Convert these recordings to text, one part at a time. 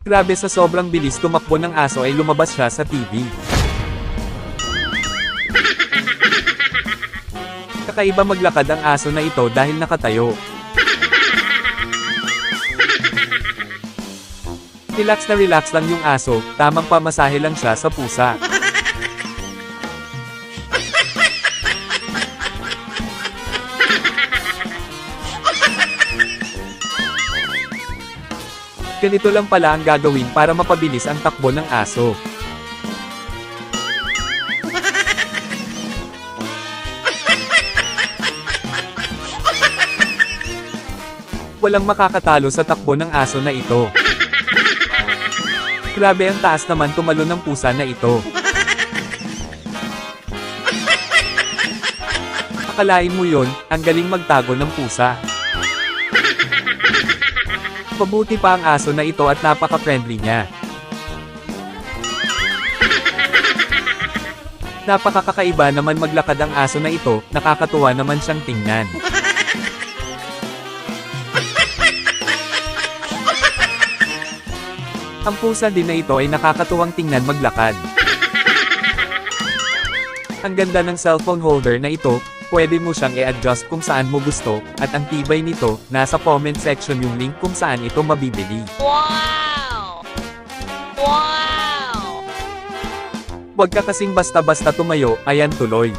Grabe sa sobrang bilis tumakbo ng aso ay lumabas siya sa TV. Kakaiba maglakad ang aso na ito dahil nakatayo. Relax lang yung aso, tamang pamasahe lang siya sa pusa. Ganito lang pala ang gagawin para mapabilis ang takbo ng aso. Walang makakatalo sa takbo ng aso na ito. Grabe ang taas naman tumalon ng pusa na ito. Akalain mo yon, ang galing magtago ng pusa. Mabuti pa ang aso na ito at napaka-friendly niya. Napakakaiba naman maglakad ang aso na ito, nakakatuwa naman siyang tingnan. Ang pusa din na ito ay nakakatuwang tingnan maglakad. Ang ganda ng cellphone holder na ito, pwede mo siyang i-adjust kung saan mo gusto, at ang tibay nito, nasa comment section yung link kung saan ito mabibili. Wow! Wow! Huwag ka kasing basta-basta tumayo, ayan tuloy.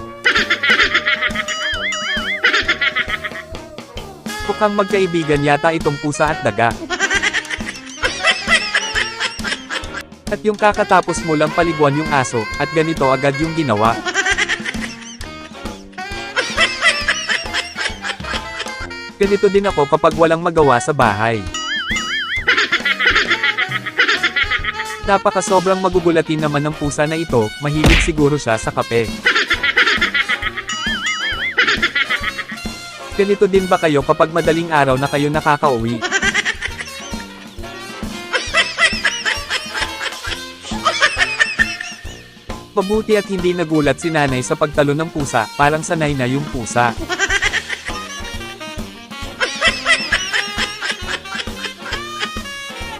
Mukhang magkaibigan yata itong pusa at daga. At yung kakatapos mo lang paliguan yung aso, at ganito agad yung ginawa. Ganito din ako kapag walang magawa sa bahay. Sobrang magugulatin naman ng pusa na ito, mahilig siguro siya sa kape. Ganito din ba kayo kapag madaling araw na kayo nakakauwi? Mabuti at hindi nagulat si nanay sa pagtalo ng pusa, parang sanay na yung pusa.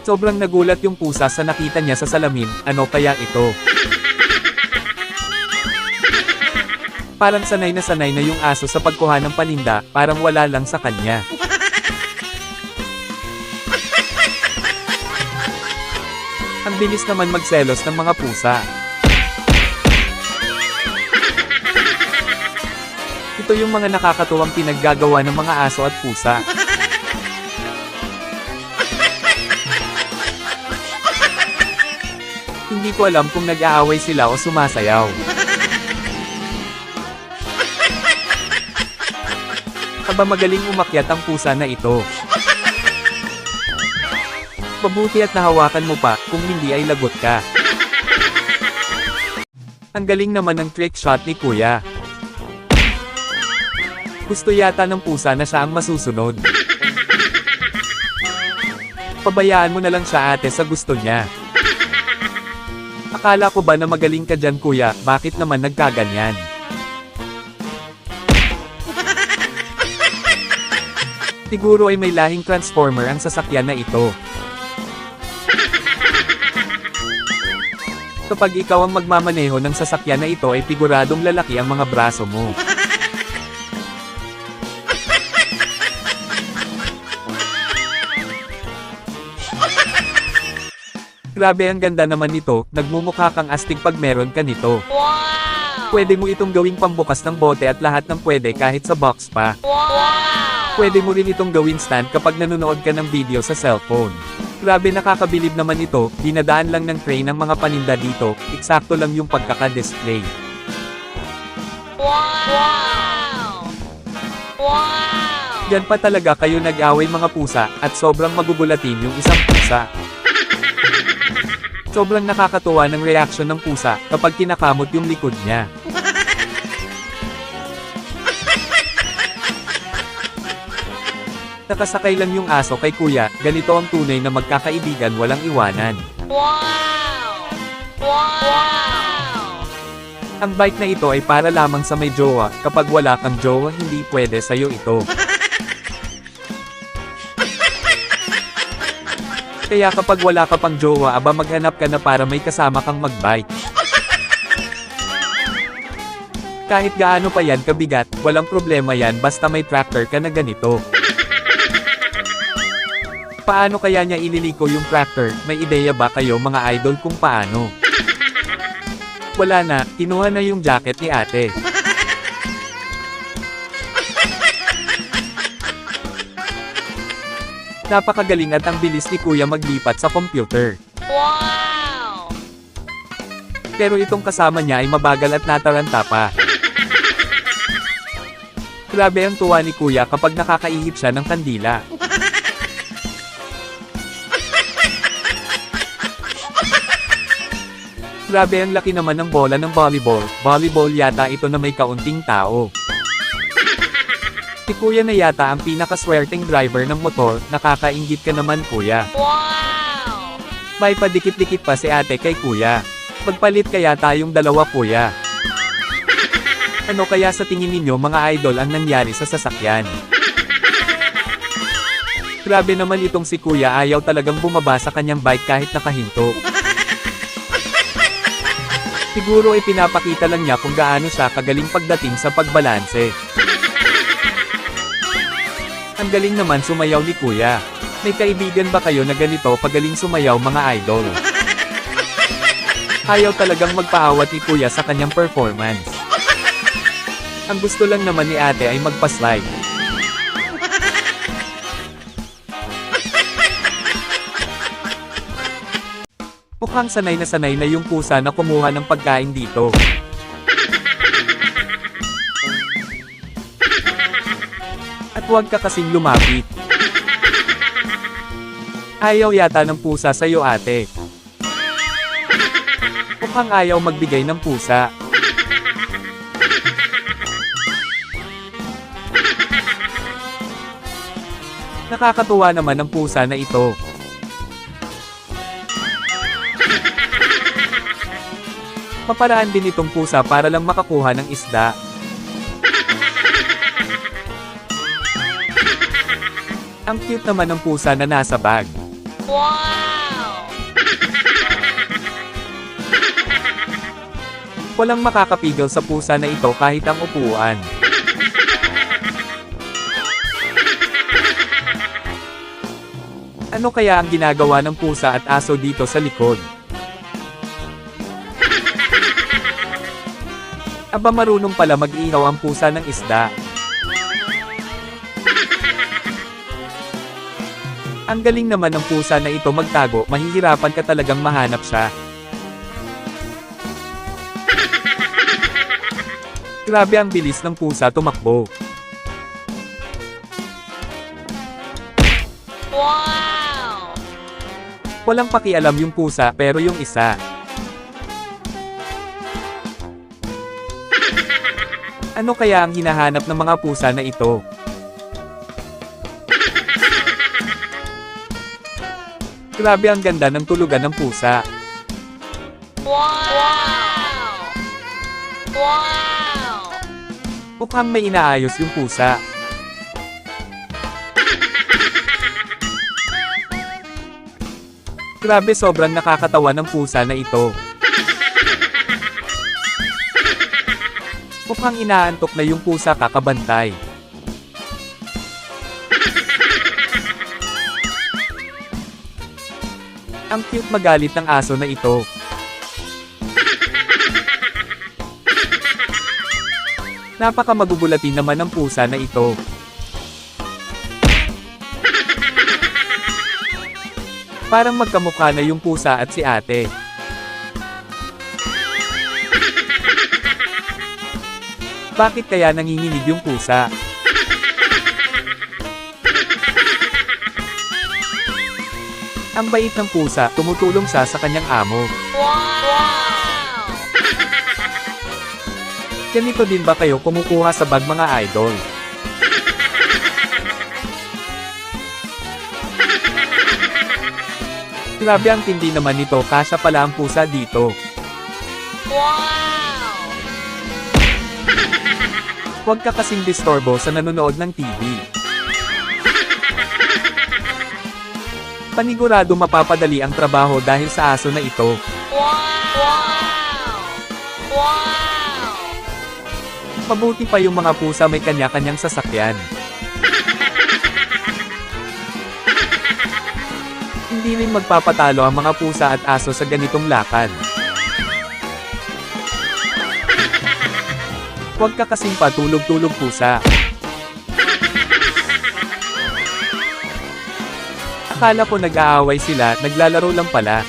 Sobrang nagulat yung pusa sa nakita niya sa salamin, ano kaya ito? Parang sanay na yung aso sa pagkuha ng paninda, parang wala lang sa kanya. Ang bilis naman magselos ng mga pusa. Ito yung mga nakakatuwang pinaggagawa ng mga aso at pusa. Hindi ko alam kung nag-aaway sila o sumasayaw. Aba magaling umakyat ang pusa na ito. Mabuti at nahawakan mo pa, kung hindi ay lagot ka. Ang galing naman ng trick shot ni Kuya. Gusto yata ng pusa na siya ang masusunod. Pabayaan mo na lang siya ate sa gusto niya. Akala ko ba na magaling ka dyan kuya, bakit naman nagkaganyan? Siguro ay may lahing transformer ang sasakyan na ito. Kapag ikaw ang magmamaneho ng sasakyan na ito ay piguradong lalaki ang mga braso mo. Grabe ang ganda naman nito, nagmumukha kang astig pag meron ka nito. Wow! Pwede mo itong gawing pambukas ng bote at lahat ng pwede kahit sa box pa. Wow! Pwede mo rin itong gawing stand kapag nanonood ka ng video sa cellphone. Grabe nakakabilib naman ito, dinadaan lang ng tray ng mga paninda dito, eksakto lang yung pagkaka-display. Wow! Wow! Yan pa talaga kayo nag-away mga pusa, at sobrang magugulatin yung isang pusa. Sobrang nakakatuwa ng reaksyon ng pusa kapag kinakamot yung likod niya. Nakasakay lang yung aso kay kuya, ganito ang tunay na magkakaibigan walang iwanan. Wow! Wow! Ang bike na ito ay para lamang sa may jowa, kapag wala kang jowa hindi pwede sa'yo ito. Kaya kapag wala ka pang jowa aba maghanap ka na para may kasama kang magbike. Kahit gaano pa yan kabigat, walang problema yan basta may tractor ka na ganito. Paano kaya niya ililiko yung tractor? May ideya ba kayo mga idol kung paano? Wala na, kinuha na yung jacket ni ate. Napakagaling at ang bilis ni kuya maglipat sa computer. Wow! Pero itong kasama niya ay mabagal at nataranta pa. Grabe ang tuwa ni kuya kapag nakakaihip siya ng kandila. Grabe ang laki naman ng bola ng volleyball. Volleyball yata ito na may kaunting tao. Si kuya na yata ang pinakaswerteng driver ng motor, nakakainggit ka naman kuya. Wow! May padikit-dikit pa si ate kay kuya. Magpalit kaya tayong dalawa kuya. Ano kaya sa tingin ninyo mga idol ang nangyari sa sasakyan? Grabe naman itong si kuya ayaw talagang bumaba sa kanyang bike kahit nakahinto. Siguro ay pinapakita lang niya kung gaano siya kagaling pagdating sa pagbalanse. Ang galing naman sumayaw ni kuya. May kaibigan ba kayo na ganito pagaling sumayaw mga idol? Ayaw talagang magpaawat ni kuya sa kanyang performance. Ang gusto lang naman ni ate ay magpa-slide. Mukhang sanay na yung pusa na kumuha ng pagkain dito. At huwag ka kasing lumapit. Ayaw yata ng pusa sa'yo ate. Mukhang ayaw magbigay ng pusa. Nakakatuwa naman ang pusa na ito. Paparaan din itong pusa para lang makakuha ng isda. Ang cute naman ng pusa na nasa bag. Wow! Walang makakapigil sa pusa na ito kahit ang upuan. Ano kaya ang ginagawa ng pusa at aso dito sa likod? Aba marunong pala mag-ihaw ang pusa ng isda. Ang galing naman ng pusa na ito magtago, mahihirapan ka talagang mahanap siya. Grabe ang bilis ng pusa tumakbo. Wow! Walang pakialam yung pusa pero yung isa. Ano kaya ang hinahanap ng mga pusa na ito? Grabe ang ganda ng tulugan ng pusa. Wow! Wow! Mukhang may inaayos yung pusa. Grabe sobrang nakakatawa ng pusa na ito. Mukhang inaantok na yung pusa kakabantay. Ang cute magalit ng aso na ito. Napaka magugulatin naman ng pusa na ito. Parang magkamukha na yung pusa at si ate. Bakit kaya nanginginig yung pusa? Ang bait ng pusa, tumutulong siya sa kanyang amo. Wow! Ganito din ba kayo kumukuha sa bag mga idol? Grabe ang tindi naman nito, kasya pala ang pusa dito. Wow! Huwag ka kasing disturbo sa nanonood ng TV. Panigurado mapapadali ang trabaho dahil sa aso na ito. Wow! Wow! Mabuti pa yung mga pusa may kanya-kanyang sasakyan. Hindi rin magpapatalo ang mga pusa at aso sa ganitong lakad. Huwag ka kasing patulog-tulog pusa. Akala ko nag-aaway sila, naglalaro lang pala.